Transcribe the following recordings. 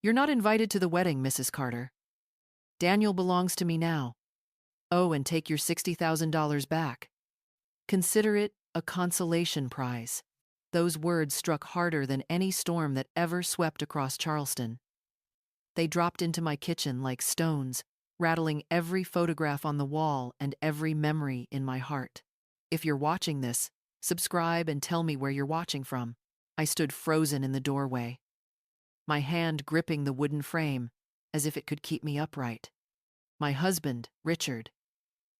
You're not invited to the wedding, Mrs. Carter. Daniel belongs to me now. Oh, and take your $60,000 back. Consider it a consolation prize." Those words struck harder than any storm that ever swept across Charleston. They dropped into my kitchen like stones, rattling every photograph on the wall and every memory in my heart. If you're watching this, subscribe and tell me where you're watching from. I stood frozen in the doorway, my hand gripping the wooden frame as if it could keep me upright. My husband, Richard,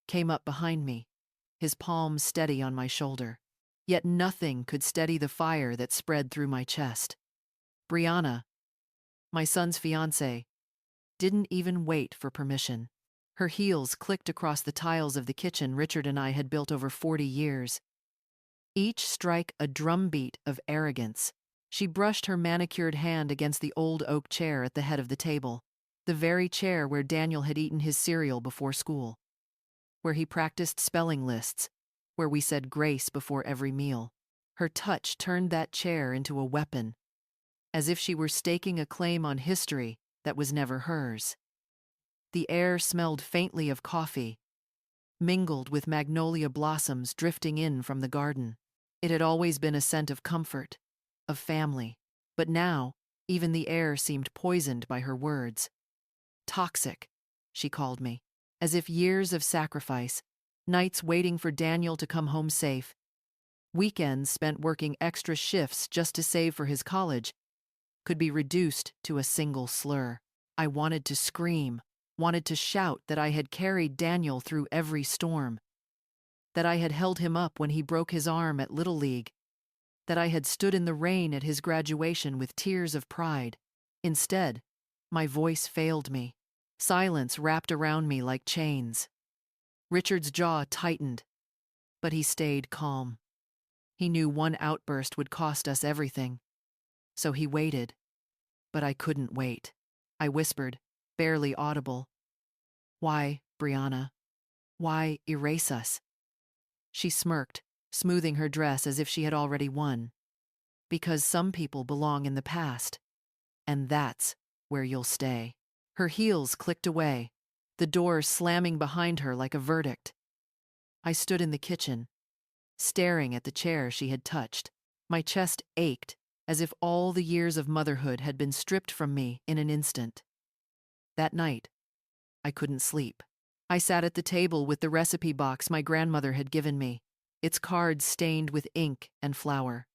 came up behind me, his palm steady on my shoulder. Yet nothing could steady the fire that spread through my chest. Brianna, my son's fiancée, didn't even wait for permission. Her heels clicked across the tiles of the kitchen Richard and I had built over 40 years. Each strike a drumbeat of arrogance. She brushed her manicured hand against the old oak chair at the head of the table, the very chair where Daniel had eaten his cereal before school, where he practiced spelling lists, where we said grace before every meal. Her touch turned that chair into a weapon, as if she were staking a claim on history that was never hers. The air smelled faintly of coffee, mingled with magnolia blossoms drifting in from the garden. It had always been a scent of comfort, of family, but now even the air seemed poisoned by her words. Toxic, she called me, as if years of sacrifice, nights waiting for Daniel to come home safe, weekends spent working extra shifts just to save for his college, could be reduced to a single slur. I wanted to scream, wanted to shout that I had carried Daniel through every storm, that I had held him up when he broke his arm at Little League, that I had stood in the rain at his graduation with tears of pride. Instead, my voice failed me. Silence wrapped around me like chains. Richard's jaw tightened, but he stayed calm. He knew one outburst would cost us everything. So he waited. But I couldn't wait. I whispered, barely audible. "Why, Brianna? Why erase us?" She smirked, smoothing her dress as if she had already won. "Because some people belong in the past, and that's where you'll stay." Her heels clicked away, the door slamming behind her like a verdict. I stood in the kitchen, staring at the chair she had touched. My chest ached, as if all the years of motherhood had been stripped from me in an instant. That night, I couldn't sleep. I sat at the table with the recipe box my grandmother had given me, its cards stained with ink and flour.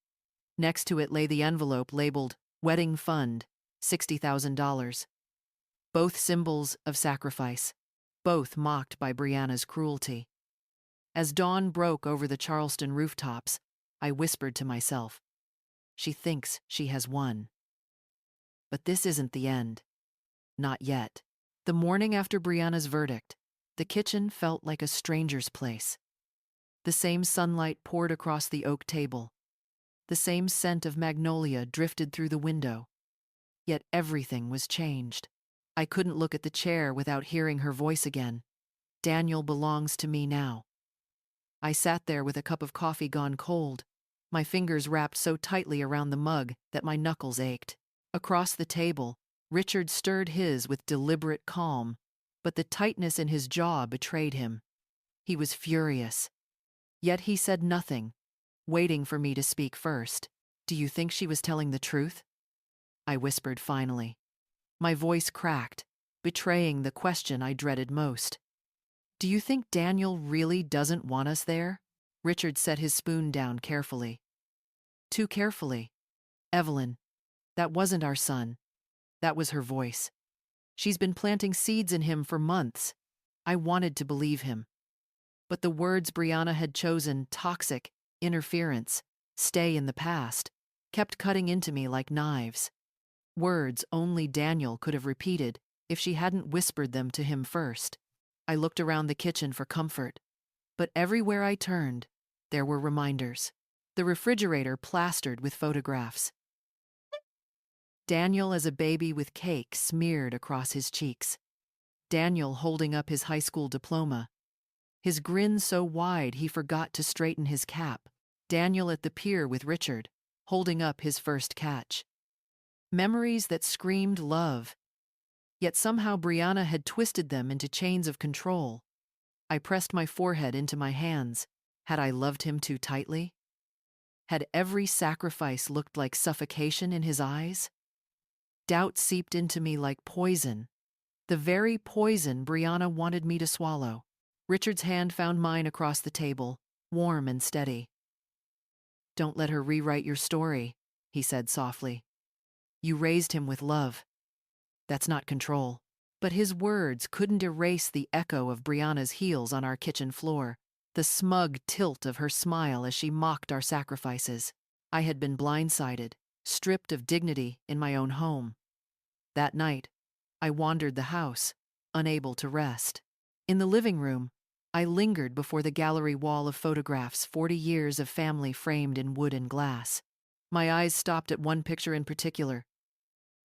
Next to it lay the envelope labeled Wedding Fund, $60,000. Both symbols of sacrifice, both mocked by Brianna's cruelty. As dawn broke over the Charleston rooftops, I whispered to myself, "She thinks she has won." But this isn't the end. Not yet. The morning after Brianna's verdict, the kitchen felt like a stranger's place. The same sunlight poured across the oak table. The same scent of magnolia drifted through the window. Yet everything was changed. I couldn't look at the chair without hearing her voice again. "Daniel belongs to me now." I sat there with a cup of coffee gone cold, my fingers wrapped so tightly around the mug that my knuckles ached. Across the table, Richard stirred his with deliberate calm, but the tightness in his jaw betrayed him. He was furious. Yet he said nothing, waiting for me to speak first. "Do you think she was telling the truth?" I whispered finally. My voice cracked, betraying the question I dreaded most. "Do you think Daniel really doesn't want us there?" Richard set his spoon down carefully. Too carefully. "Evelyn, that wasn't our son." That was her voice. "She's been planting seeds in him for months." I wanted to believe him. But the words Brianna had chosen, toxic, interference, stay in the past, kept cutting into me like knives. Words only Daniel could have repeated if she hadn't whispered them to him first. I looked around the kitchen for comfort, but everywhere I turned, there were reminders. The refrigerator plastered with photographs. Daniel as a baby with cake smeared across his cheeks. Daniel holding up his high school diploma, his grin so wide he forgot to straighten his cap. Daniel at the pier with Richard, holding up his first catch. Memories that screamed love. Yet somehow Brianna had twisted them into chains of control. I pressed my forehead into my hands. Had I loved him too tightly? Had every sacrifice looked like suffocation in his eyes? Doubt seeped into me like poison, the very poison Brianna wanted me to swallow. Richard's hand found mine across the table, warm and steady. "Don't let her rewrite your story," he said softly. "You raised him with love. That's not control." But his words couldn't erase the echo of Brianna's heels on our kitchen floor, the smug tilt of her smile as she mocked our sacrifices. I had been blindsided, stripped of dignity in my own home. That night, I wandered the house, unable to rest. In the living room, I lingered before the gallery wall of photographs, 40 years of family framed in wood and glass. My eyes stopped at one picture in particular.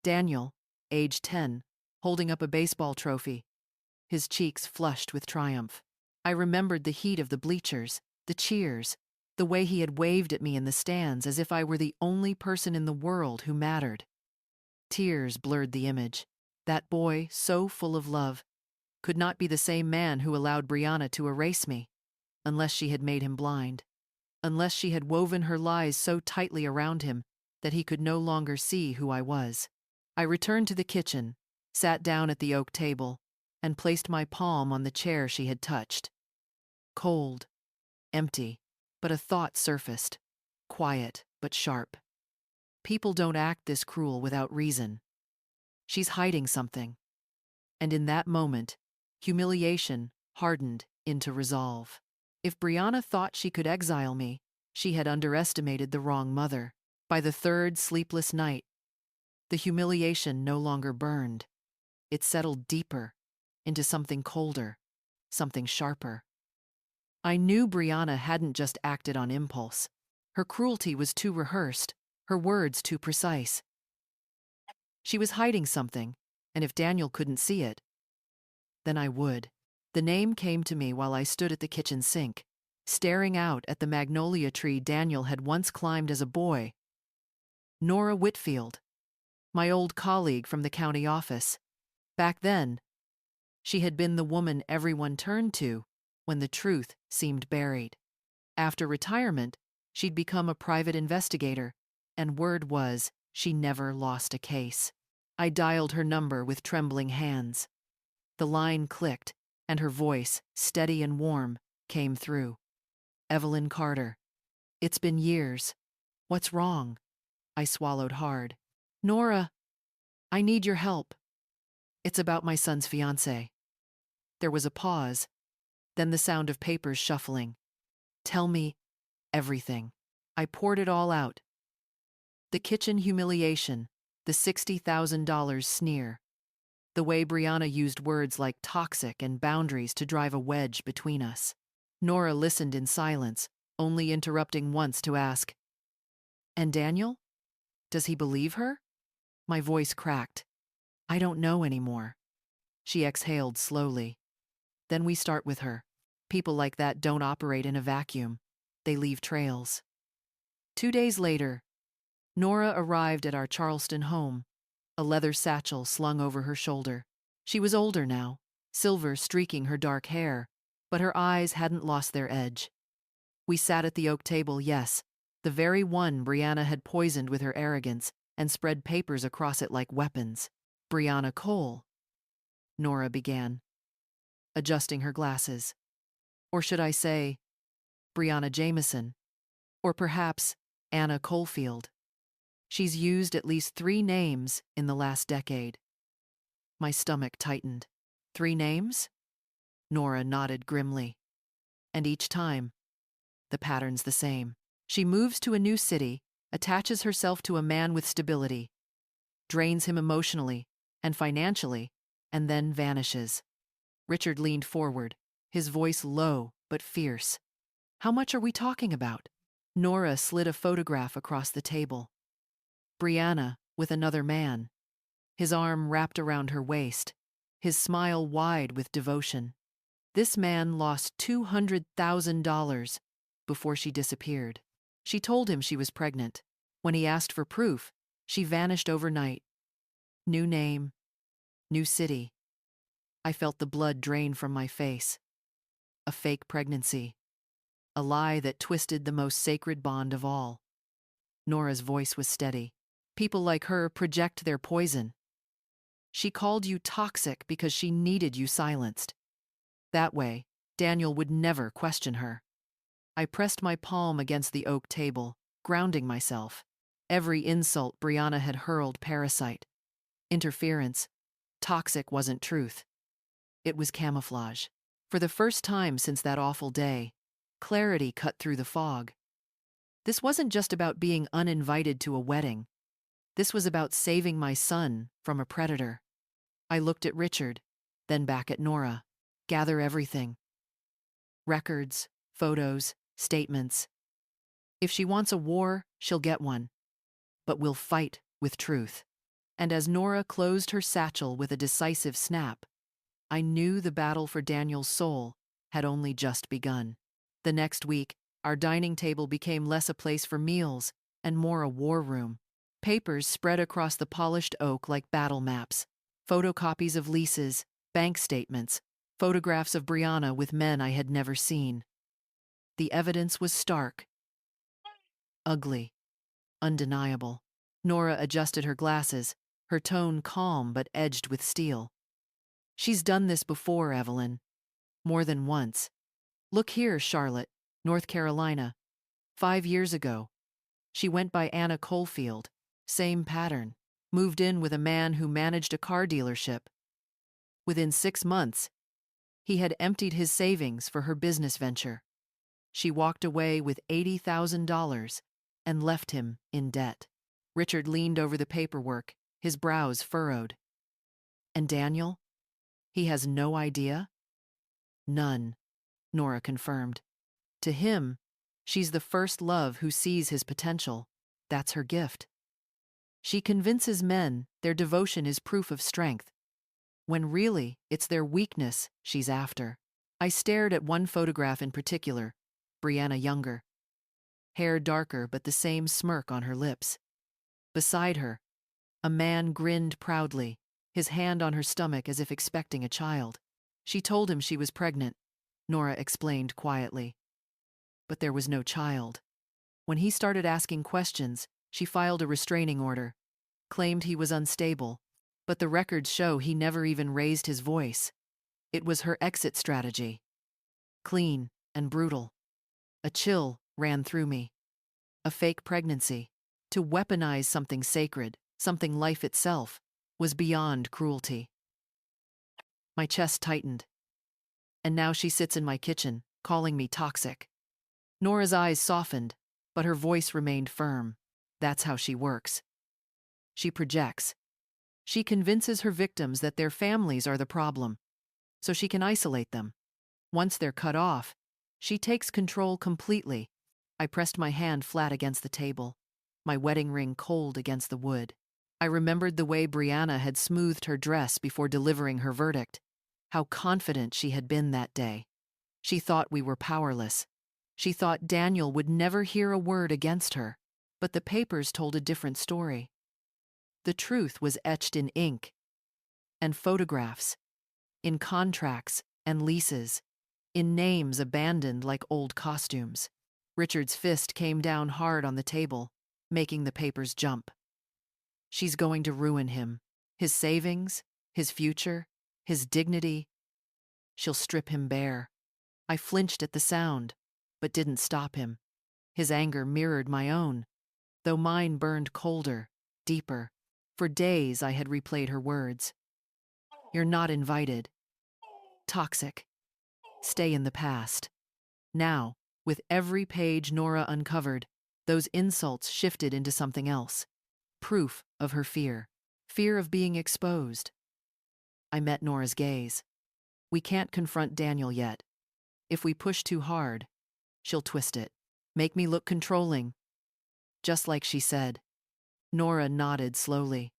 Daniel, age 10, holding up a baseball trophy, his cheeks flushed with triumph. I remembered the heat of the bleachers, the cheers, the way he had waved at me in the stands as if I were the only person in the world who mattered. Tears blurred the image. That boy, so full of love, could not be the same man who allowed Brianna to erase me, unless she had made him blind, unless she had woven her lies so tightly around him that he could no longer see who I was. I returned to the kitchen, sat down at the oak table, and placed my palm on the chair she had touched. Cold, empty, but a thought surfaced, quiet but sharp. People don't act this cruel without reason. She's hiding something. And in that moment, humiliation hardened into resolve. If Brianna thought she could exile me, she had underestimated the wrong mother. By the third sleepless night, the humiliation no longer burned. It settled deeper, into something colder, something sharper. I knew Brianna hadn't just acted on impulse. Her cruelty was too rehearsed, her words too precise. She was hiding something, and if Daniel couldn't see it, then I would. The name came to me while I stood at the kitchen sink, staring out at the magnolia tree Daniel had once climbed as a boy. Nora Whitfield, my old colleague from the county office. Back then, she had been the woman everyone turned to when the truth seemed buried. After retirement, she'd become a private investigator, and word was she never lost a case. I dialed her number with trembling hands. The line clicked, and her voice, steady and warm, came through. "Evelyn Carter. It's been years. What's wrong?" I swallowed hard. "Nora, I need your help. It's about my son's fiancée." There was a pause, then the sound of papers shuffling. "Tell me everything." I poured it all out. The kitchen humiliation, the $60,000 sneer, the way Brianna used words like toxic and boundaries to drive a wedge between us. Nora listened in silence, only interrupting once to ask, "And Daniel? Does he believe her?" My voice cracked. "I don't know anymore." She exhaled slowly. "Then we start with her. People like that don't operate in a vacuum. They leave trails." 2 days later, Nora arrived at our Charleston home, a leather satchel slung over her shoulder. She was older now, silver streaking her dark hair, but her eyes hadn't lost their edge. We sat at the oak table, yes, the very one Brianna had poisoned with her arrogance, and spread papers across it like weapons. "Brianna Cole," Nora began, adjusting her glasses. Or should I say, Brianna Jameson, or perhaps Anna Coalfield. She's used at least 3 names in the last decade. My stomach tightened. 3 names? Nora nodded grimly. And each time, the pattern's the same. She moves to a new city, attaches herself to a man with stability, drains him emotionally and financially, and then vanishes. Richard leaned forward, his voice low but fierce. "How much are we talking about?" Nora slid a photograph across the table. Brianna with another man, his arm wrapped around her waist, his smile wide with devotion. This man lost $200,000 before she disappeared. She told him she was pregnant. When he asked for proof, She vanished overnight. New name, new city. I felt the blood drain from my face. A fake pregnancy. A lie that twisted the most sacred bond of all. Nora's voice was steady. People like her project their poison. She called you toxic because she needed you silenced. That way, Daniel would never question her. I pressed my palm against the oak table, grounding myself. Every insult Brianna had hurled parasite. Interference. Toxic wasn't truth. It was camouflage. For the first time since that awful day, clarity cut through the fog. This wasn't just about being uninvited to a wedding. This was about saving my son from a predator. I looked at Richard, then back at Nora. Gather everything. Records, photos, statements. If she wants a war, she'll get one. But we'll fight with truth. And as Nora closed her satchel with a decisive snap, I knew the battle for Daniel's soul had only just begun. The next week, our dining table became less a place for meals and more a war room. Papers spread across the polished oak like battle maps, photocopies of leases, bank statements, photographs of Brianna with men I had never seen. The evidence was stark, ugly, undeniable. Nora adjusted her glasses, her tone calm but edged with steel. She's done this before, Evelyn. More than once. Look here, Charlotte, North Carolina. 5 years ago. She went by Anna Coalfield. Same pattern. Moved in with a man who managed a car dealership. Within 6 months, he had emptied his savings for her business venture. She walked away with $80,000 and left him in debt. Richard leaned over the paperwork, his brows furrowed. And Daniel? He has no idea? None, Nora confirmed. To him, she's the first love who sees his potential. That's her gift. She convinces men their devotion is proof of strength, when really it's their weakness she's after. I stared at one photograph in particular, Brianna younger. Hair darker but the same smirk on her lips. Beside her, a man grinned proudly, his hand on her stomach as if expecting a child. She told him she was pregnant, Nora explained quietly. But there was no child. When he started asking questions, she filed a restraining order, claimed he was unstable, but the records show he never even raised his voice. It was her exit strategy. Clean and brutal. A chill ran through me. A fake pregnancy. To weaponize something sacred, something life itself, was beyond cruelty. My chest tightened. And now she sits in my kitchen, calling me toxic. Nora's eyes softened, but her voice remained firm. That's how she works. She projects. She convinces her victims that their families are the problem, so she can isolate them. Once they're cut off, she takes control completely. I pressed my hand flat against the table, my wedding ring cold against the wood. I remembered the way Brianna had smoothed her dress before delivering her verdict, how confident she had been that day. She thought we were powerless. She thought Daniel would never hear a word against her, but the papers told a different story. The truth was etched in ink and photographs, in contracts and leases, in names abandoned like old costumes. Richard's fist came down hard on the table, making the papers jump. She's going to ruin him, his savings, his future, his dignity. She'll strip him bare. I flinched at the sound, but didn't stop him. His anger mirrored my own, though mine burned colder, deeper. For days I had replayed her words. You're not invited. Toxic. Stay in the past. Now, with every page Nora uncovered, those insults shifted into something else. Proof of her fear. Fear of being exposed. I met Nora's gaze. We can't confront Daniel yet. If we push too hard, she'll twist it. Make me look controlling. Just like she said. Nora nodded slowly.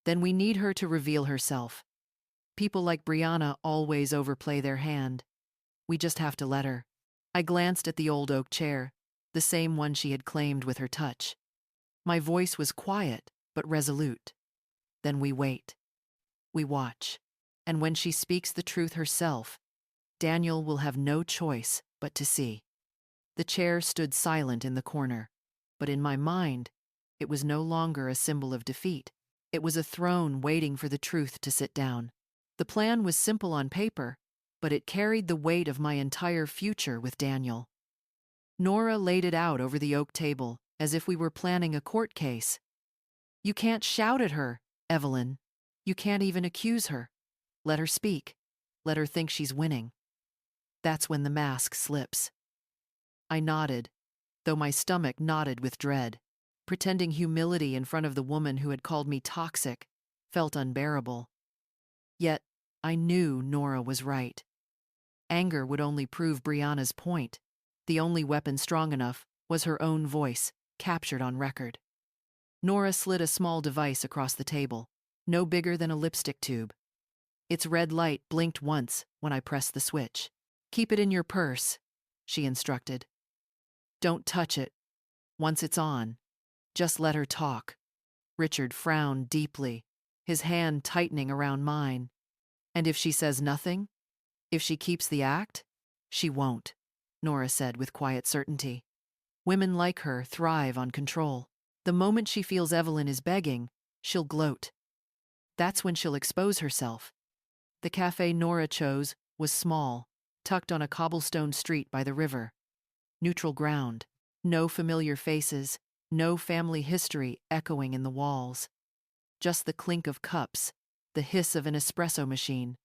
Then we need her to reveal herself. People like Brianna always overplay their hand. We just have to let her. I glanced at the old oak chair, the same one she had claimed with her touch. My voice was quiet, but resolute. Then we wait. We watch. And when she speaks the truth herself, Daniel will have no choice but to see. The chair stood silent in the corner, but in my mind, it was no longer a symbol of defeat. It was a throne waiting for the truth to sit down. The plan was simple on paper, but it carried the weight of my entire future with Daniel. Nora laid it out over the oak table, as if we were planning a court case. You can't shout at her, Evelyn. You can't even accuse her. Let her speak. Let her think she's winning. That's when the mask slips. I nodded, though my stomach knotted with dread. Pretending humility in front of the woman who had called me toxic felt unbearable. Yet, I knew Nora was right. Anger would only prove Brianna's point. The only weapon strong enough was her own voice, captured on record. Nora slid a small device across the table, no bigger than a lipstick tube. Its red light blinked once when I pressed the switch. Keep it in your purse, she instructed. Don't touch it. Once it's on, just let her talk. Richard frowned deeply, his hand tightening around mine. And if she says nothing? If she keeps the act? She won't, Nora said with quiet certainty. Women like her thrive on control. The moment she feels Evelyn is begging, she'll gloat. That's when she'll expose herself. The cafe Nora chose was small, tucked on a cobblestone street by the river. Neutral ground, no familiar faces, no family history echoing in the walls. Just the clink of cups, the hiss of an espresso machine,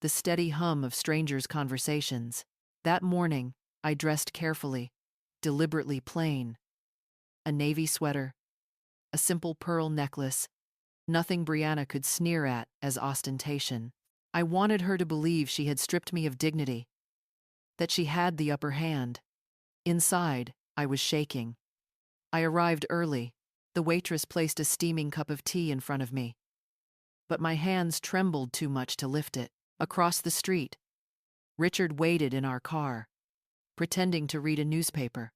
the steady hum of strangers' conversations. That morning, I dressed carefully, deliberately plain. A navy sweater, a simple pearl necklace, nothing Brianna could sneer at as ostentation. I wanted her to believe she had stripped me of dignity, that she had the upper hand. Inside, I was shaking. I arrived early. The waitress placed a steaming cup of tea in front of me. But my hands trembled too much to lift it. Across the street, Richard waited in our car, pretending to read a newspaper,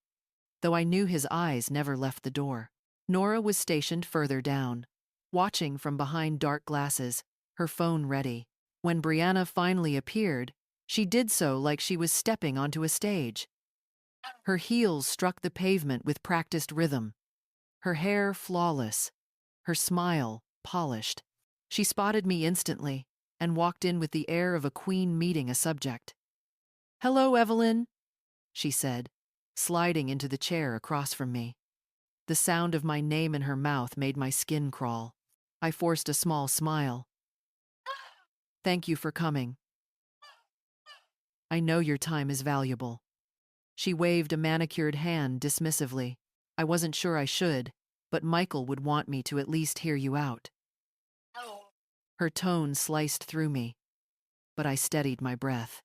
though I knew his eyes never left the door. Nora was stationed further down, watching from behind dark glasses, her phone ready. When Brianna finally appeared, she did so like she was stepping onto a stage. Her heels struck the pavement with practiced rhythm, her hair flawless, her smile polished. She spotted me instantly and walked in with the air of a queen meeting a subject. "Hello, Evelyn," she said, sliding into the chair across from me. The sound of my name in her mouth made my skin crawl. I forced a small smile. "Thank you for coming. I know your time is valuable." She waved a manicured hand dismissively. "I wasn't sure I should, but Michael would want me to at least hear you out." Her tone sliced through me, but I steadied my breath.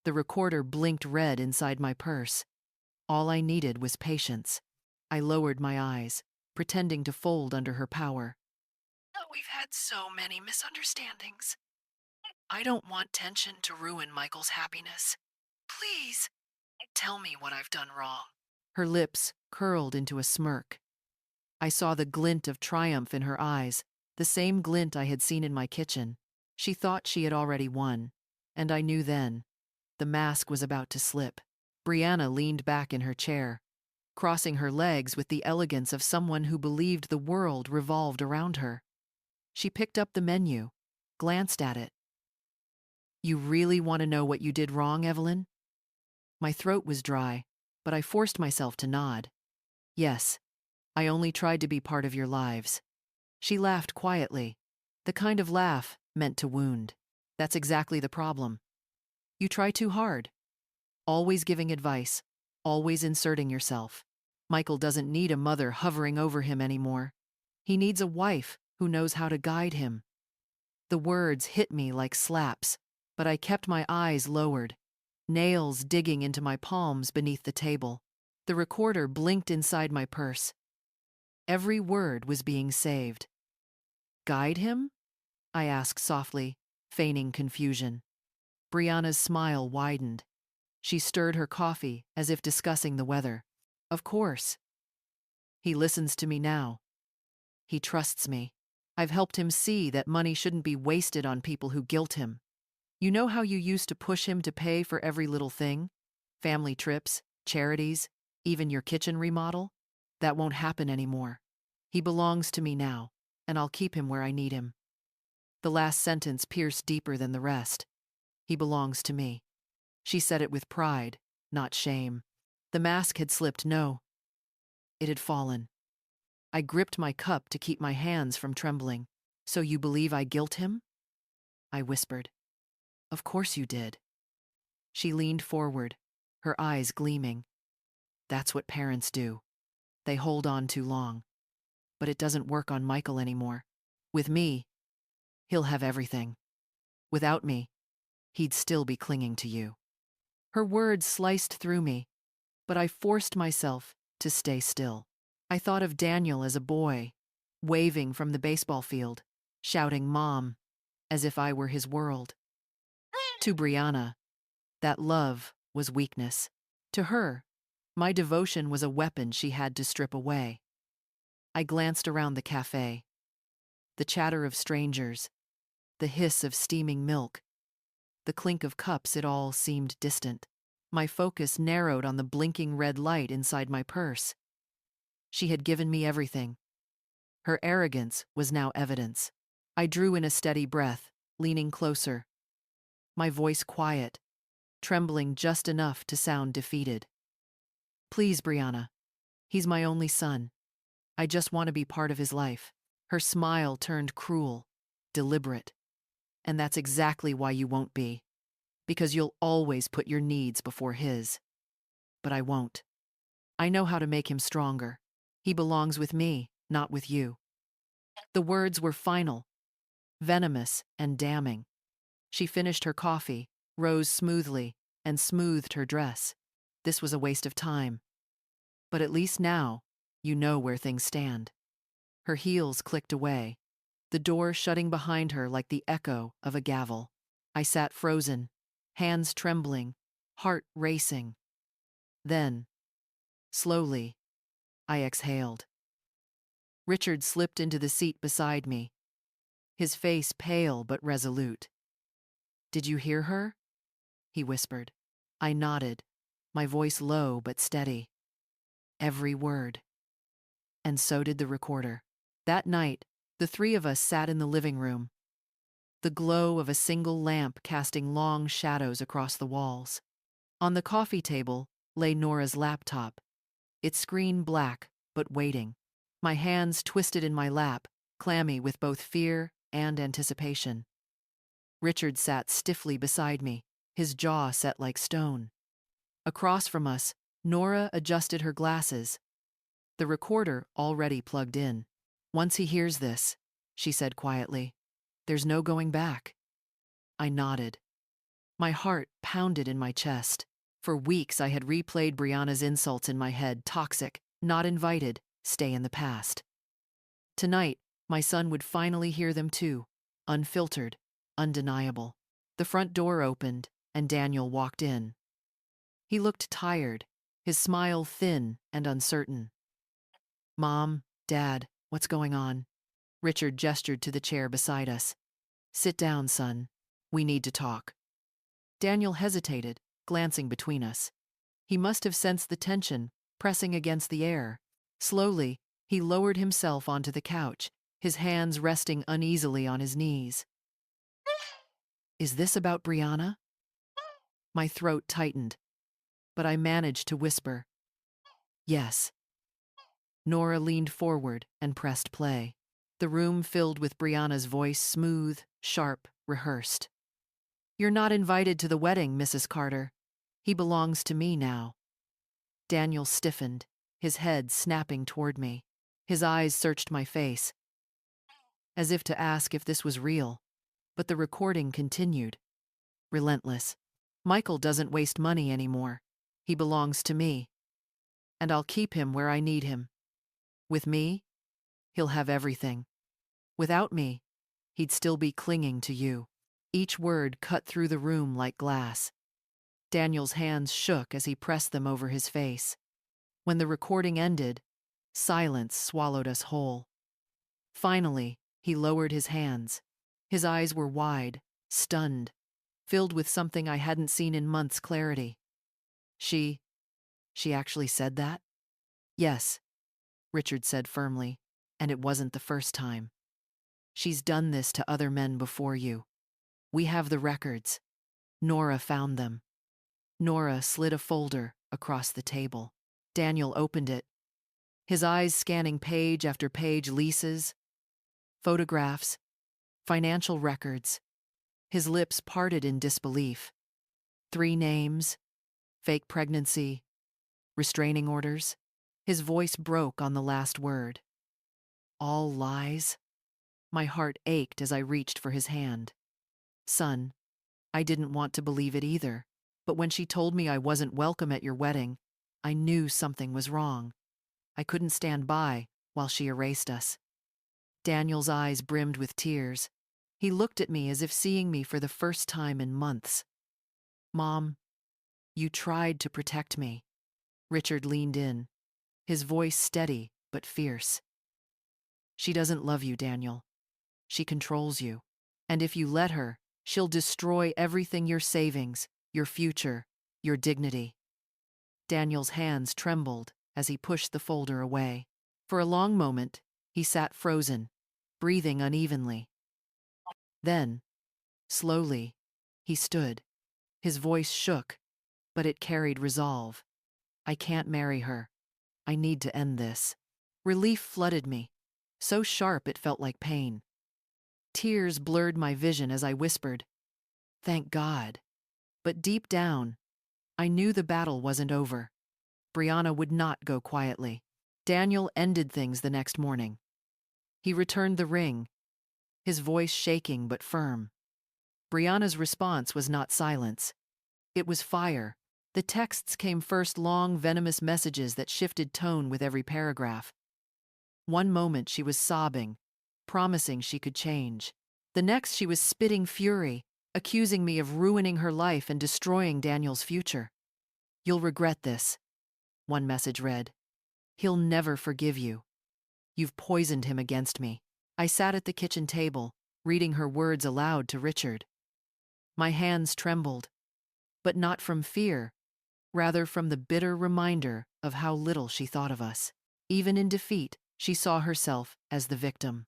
The recorder blinked red inside my purse. All I needed was patience. I lowered my eyes, pretending to fold under her power. "We've had so many misunderstandings. I don't want tension to ruin Michael's happiness. Please, tell me what I've done wrong." Her lips curled into a smirk. I saw the glint of triumph in her eyes, the same glint I had seen in my kitchen. She thought she had already won, and I knew then. The mask was about to slip. Brianna leaned back in her chair, crossing her legs with the elegance of someone who believed the world revolved around her. She picked up the menu, glanced at it. "You really want to know what you did wrong, Evelyn?" My throat was dry, but I forced myself to nod. "Yes, I only tried to be part of your lives." She laughed quietly, the kind of laugh meant to wound. "That's exactly the problem. You try too hard. Always giving advice, always inserting yourself. Michael doesn't need a mother hovering over him anymore. He needs a wife who knows how to guide him." The words hit me like slaps, but I kept my eyes lowered, nails digging into my palms beneath the table. The recorder blinked inside my purse. Every word was being saved. "Guide him?" I asked softly, feigning confusion. Brianna's smile widened. She stirred her coffee as if discussing the weather. "Of course. He listens to me now. He trusts me. I've helped him see that money shouldn't be wasted on people who guilt him. You know how you used to push him to pay for every little thing? Family trips, charities, even your kitchen remodel? That won't happen anymore. He belongs to me now, and I'll keep him where I need him. The last sentence pierced deeper than the rest. He belongs to me. She said it with pride, not shame. The mask had slipped, no. It had fallen. I gripped my cup to keep my hands from trembling. So you believe I guilt him? I whispered. Of course you did. She leaned forward, her eyes gleaming. That's what parents do. They hold on too long. But it doesn't work on Michael anymore. With me, he'll have everything. Without me, he'd still be clinging to you. Her words sliced through me, but I forced myself to stay still. I thought of Daniel as a boy, waving from the baseball field, shouting "Mom," as if I were his world. To Brianna, that love was weakness. To her, my devotion was a weapon she had to strip away. I glanced around the cafe. The chatter of strangers, the hiss of steaming milk, the clink of cups, it all seemed distant. My focus narrowed on the blinking red light inside my purse. She had given me everything. Her arrogance was now evidence. I drew in a steady breath, leaning closer. My voice quiet, trembling just enough to sound defeated. Please, Brianna. He's my only son. I just want to be part of his life. Her smile turned cruel, deliberate. And that's exactly why you won't be. Because you'll always put your needs before his. But I won't. I know how to make him stronger. He belongs with me, not with you. The words were final, venomous and damning. She finished her coffee, rose smoothly, and smoothed her dress. This was a waste of time. But at least now, you know where things stand. Her heels clicked away, the door shutting behind her like the echo of a gavel. I sat frozen, hands trembling, heart racing. Then, slowly, I exhaled. Richard slipped into the seat beside me, his face pale but resolute. Did you hear her? He whispered. I nodded, my voice low but steady. Every word. And so did the recorder. That night, the three of us sat in the living room, the glow of a single lamp casting long shadows across the walls. On the coffee table lay Nora's laptop, its screen black but waiting. My hands twisted in my lap, clammy with both fear and anticipation. Richard sat stiffly beside me, his jaw set like stone. Across from us, Nora adjusted her glasses, the recorder already plugged in. Once he hears this, she said quietly, there's no going back. I nodded. My heart pounded in my chest. For weeks I had replayed Brianna's insults in my head, toxic, not invited, stay in the past. Tonight, my son would finally hear them too, unfiltered, undeniable. The front door opened, and Daniel walked in. He looked tired, his smile thin and uncertain. Mom, Dad, what's going on? Richard gestured to the chair beside us. Sit down, son. We need to talk. Daniel hesitated, glancing between us. He must have sensed the tension, pressing against the air. Slowly, he lowered himself onto the couch, his hands resting uneasily on his knees. Is this about Brianna? My throat tightened, but I managed to whisper. Yes. Nora leaned forward and pressed play. The room filled with Brianna's voice, smooth, sharp, rehearsed. You're not invited to the wedding, Mrs. Carter. He belongs to me now. Daniel stiffened, his head snapping toward me. His eyes searched my face, as if to ask if this was real. But the recording continued, relentless. Michael doesn't waste money anymore. He belongs to me. And I'll keep him where I need him. With me, he'll have everything. Without me, he'd still be clinging to you. Each word cut through the room like glass. Daniel's hands shook as he pressed them over his face. When the recording ended, silence swallowed us whole. Finally, he lowered his hands. His eyes were wide, stunned, filled with something I hadn't seen in months' clarity. She actually said that? Yes, Richard said firmly, and it wasn't the first time. She's done this to other men before you. We have the records. Nora found them. Nora slid a folder across the table. Daniel opened it, his eyes scanning page after page, leases, photographs, financial records. His lips parted in disbelief. 3 names, fake pregnancy, restraining orders. His voice broke on the last word. All lies? My heart ached as I reached for his hand. Son, I didn't want to believe it either, but when she told me I wasn't welcome at your wedding, I knew something was wrong. I couldn't stand by while she erased us. Daniel's eyes brimmed with tears. He looked at me as if seeing me for the first time in months. Mom, you tried to protect me. Richard leaned in, his voice steady but fierce. She doesn't love you, Daniel. She controls you. And if you let her, she'll destroy everything: your savings, your future, your dignity. Daniel's hands trembled as he pushed the folder away. For a long moment, he sat frozen, breathing unevenly. Then, slowly, he stood. His voice shook, but it carried resolve. I can't marry her. I need to end this. Relief flooded me, so sharp it felt like pain. Tears blurred my vision as I whispered, "Thank God." But deep down, I knew the battle wasn't over. Brianna would not go quietly. Daniel ended things the next morning. He returned the ring, his voice shaking but firm. Brianna's response was not silence. It was fire. The texts came first, long, venomous messages that shifted tone with every paragraph. One moment she was sobbing, promising she could change. The next she was spitting fury, accusing me of ruining her life and destroying Daniel's future. You'll regret this, one message read. He'll never forgive you. You've poisoned him against me. I sat at the kitchen table, reading her words aloud to Richard. My hands trembled, but not from fear, rather from the bitter reminder of how little she thought of us. Even in defeat, she saw herself as the victim.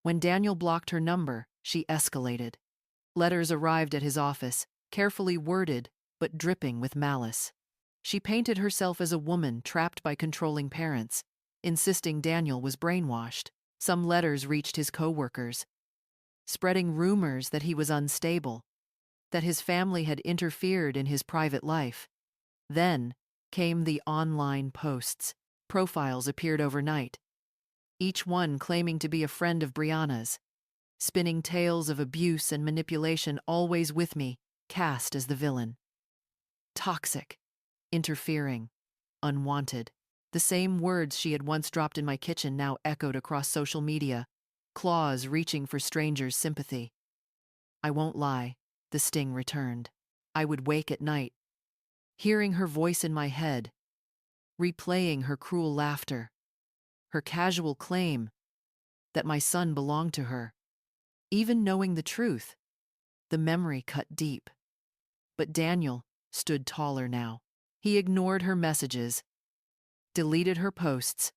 When Daniel blocked her number, she escalated. Letters arrived at his office, carefully worded but dripping with malice. She painted herself as a woman trapped by controlling parents, insisting Daniel was brainwashed. Some letters reached his co-workers, spreading rumors that he was unstable, that his family had interfered in his private life. Then came the online posts. Profiles appeared overnight, each one claiming to be a friend of Brianna's, spinning tales of abuse and manipulation, always with me, cast as the villain. Toxic, interfering, unwanted. The same words she had once dropped in my kitchen now echoed across social media, claws reaching for strangers' sympathy. I won't lie, the sting returned. I would wake at night, hearing her voice in my head, replaying her cruel laughter, her casual claim that my son belonged to her. Even knowing the truth, the memory cut deep. But Daniel stood taller now. He ignored her messages, deleted her posts,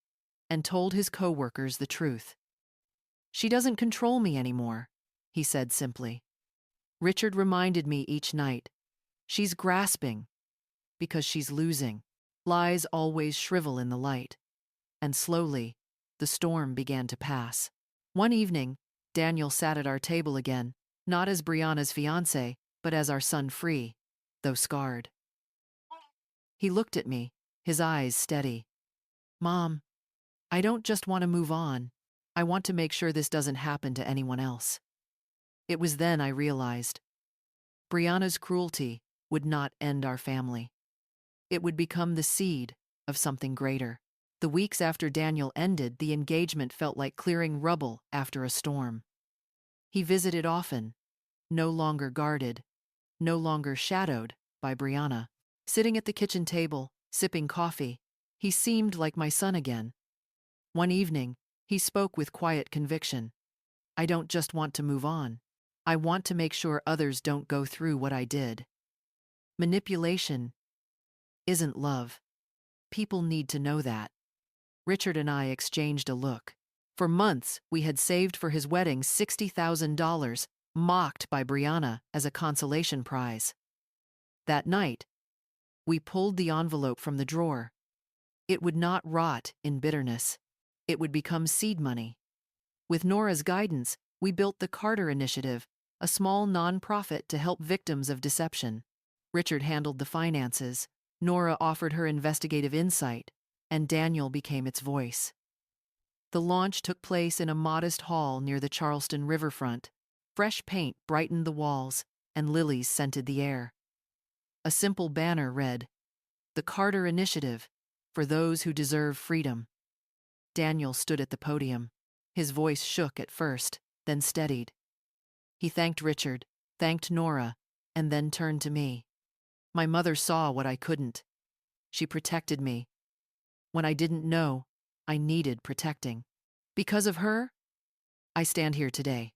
and told his co-workers the truth. She doesn't control me anymore, he said simply. Richard reminded me each night, she's grasping because she's losing. Lies always shrivel in the light. And slowly, the storm began to pass. One evening, Daniel sat at our table again, not as Brianna's fiancé, but as our son, free, though scarred. He looked at me, his eyes steady. Mom, I don't just want to move on. I want to make sure this doesn't happen to anyone else. It was then I realized Brianna's cruelty would not end our family. It would become the seed of something greater. The weeks after Daniel ended, the engagement felt like clearing rubble after a storm. He visited often, no longer guarded, no longer shadowed by Brianna. Sitting at the kitchen table, sipping coffee, he seemed like my son again. One evening, He spoke with quiet conviction. I don't just want to move on. I want to make sure others don't go through what I did. Manipulation isn't love. People need to know that. Richard and I exchanged a look. For months, we had saved for his wedding $60,000, mocked by Brianna as a consolation prize. That night, we pulled the envelope from the drawer. It would not rot in bitterness. It would become seed money. With Nora's guidance, we built the Carter Initiative, a small nonprofit to help victims of deception. Richard handled the finances, Nora offered her investigative insight, and Daniel became its voice. The launch took place in a modest hall near the Charleston riverfront. Fresh paint brightened the walls, and lilies scented the air. A simple banner read, "The Carter Initiative, for those who deserve freedom." Daniel stood at the podium. His voice shook at first, then steadied. He thanked Richard, thanked Nora, and then turned to me. My mother saw what I couldn't. She protected me. When I didn't know, I needed protecting. Because of her, I stand here today,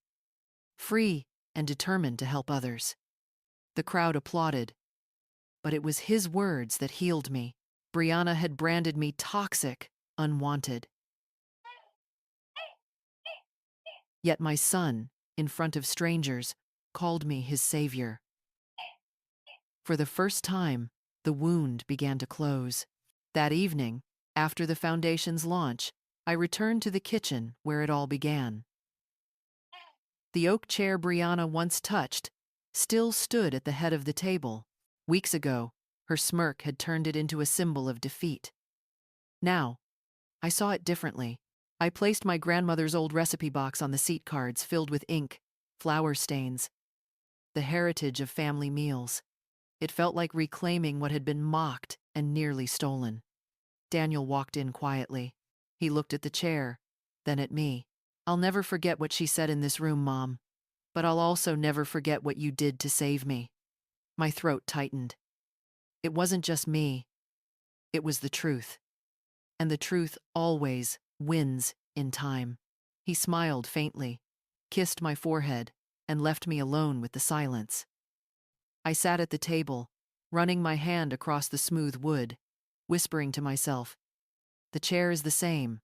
free and determined to help others. The crowd applauded, but it was his words that healed me. Brianna had branded me toxic, unwanted. Yet my son, in front of strangers, called me his savior. For the first time, the wound began to close. That evening, after the foundation's launch, I returned to the kitchen where it all began. The oak chair Brianna once touched still stood at the head of the table. Weeks ago, her smirk had turned it into a symbol of defeat. Now, I saw it differently. I placed my grandmother's old recipe box on the seat cards filled with ink, flour stains, the heritage of family meals. It felt like reclaiming what had been mocked and nearly stolen. Daniel walked in quietly. He looked at the chair, then at me. "I'll never forget what she said in this room, Mom. But I'll also never forget what you did to save me." My throat tightened. It wasn't just me. It was the truth. And the truth always wins in time. He smiled faintly, kissed my forehead, and left me alone with the silence. I sat at the table, running my hand across the smooth wood, whispering to myself, "The chair is the same,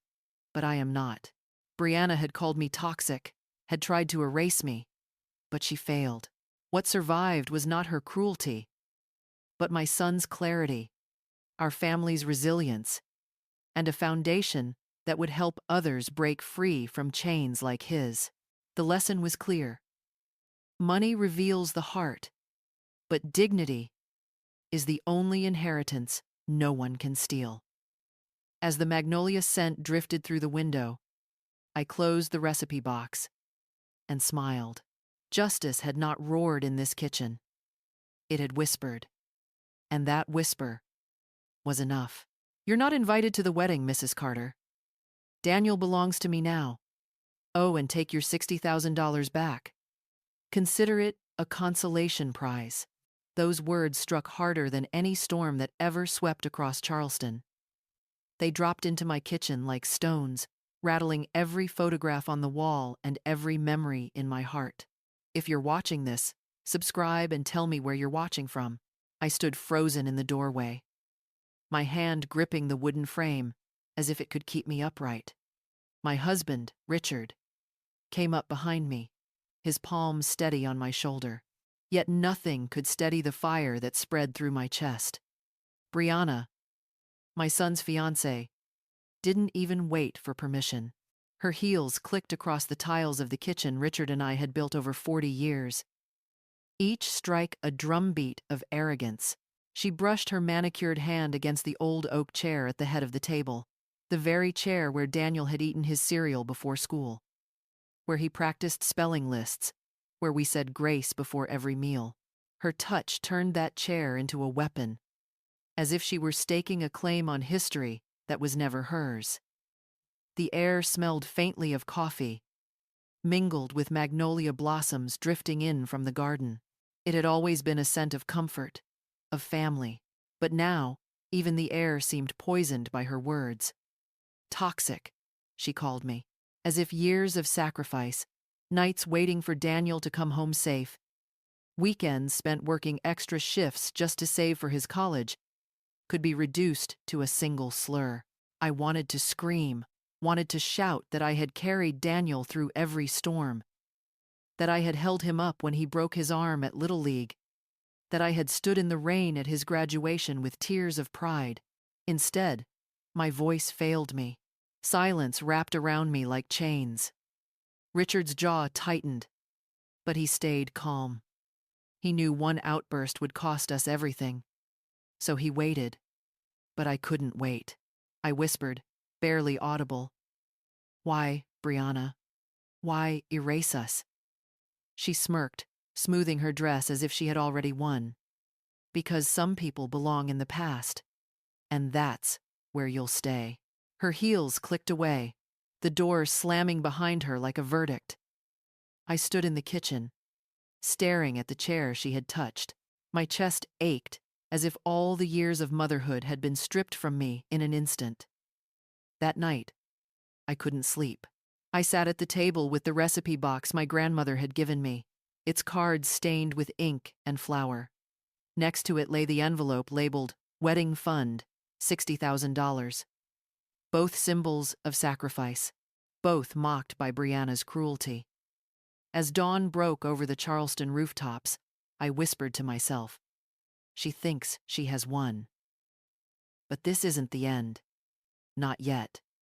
but I am not." Brianna had called me toxic, had tried to erase me, but she failed. What survived was not her cruelty, but my son's clarity, our family's resilience, and a foundation that would help others break free from chains like his. The lesson was clear. Money reveals the heart, but dignity is the only inheritance no one can steal. As the magnolia scent drifted through the window, I closed the recipe box and smiled. Justice had not roared in this kitchen. It had whispered, and that whisper was enough. "You're not invited to the wedding, Mrs. Carter. Daniel belongs to me now. Oh, and take your $60,000 back. Consider it a consolation prize." Those words struck harder than any storm that ever swept across Charleston. They dropped into my kitchen like stones, rattling every photograph on the wall and every memory in my heart. If you're watching this, subscribe and tell me where you're watching from. I stood frozen in the doorway, my hand gripping the wooden frame as if it could keep me upright. My husband, Richard, came up behind me, his palm steady on my shoulder. Yet nothing could steady the fire that spread through my chest. Brianna, my son's fiancée, didn't even wait for permission. Her heels clicked across the tiles of the kitchen Richard and I had built over 40 years. Each strike a drumbeat of arrogance. She brushed her manicured hand against the old oak chair at the head of the table, the very chair where Daniel had eaten his cereal before school, where he practiced spelling lists, where we said grace before every meal. Her touch turned that chair into a weapon, as if she were staking a claim on history that was never hers. The air smelled faintly of coffee, mingled with magnolia blossoms drifting in from the garden. It had always been a scent of comfort, of family, but now even the air seemed poisoned by her words. "Toxic," she called me. as if years of sacrifice, nights waiting for Daniel to come home safe, weekends spent working extra shifts just to save for his college, could be reduced to a single slur. I wanted to scream, wanted to shout that I had carried Daniel through every storm, that I had held him up when he broke his arm at Little League, that I had stood in the rain at his graduation with tears of pride. Instead, my voice failed me. Silence wrapped around me like chains. Richard's jaw tightened, but he stayed calm. He knew one outburst would cost us everything. So he waited. But I couldn't wait. I whispered, barely audible. "Why, Brianna? Why erase us?" She smirked, smoothing her dress as if she had already won. "Because some people belong in the past. And that's where you'll stay." Her heels clicked away, the door slamming behind her like a verdict. I stood in the kitchen, staring at the chair she had touched. My chest ached, as if all the years of motherhood had been stripped from me in an instant. That night, I couldn't sleep. I sat at the table with the recipe box my grandmother had given me, its cards stained with ink and flour. Next to it lay the envelope labeled Wedding Fund, $60,000. Both symbols of sacrifice, both mocked by Brianna's cruelty. As dawn broke over the Charleston rooftops, I whispered to myself, "She thinks she has won." But this isn't the end. Not yet.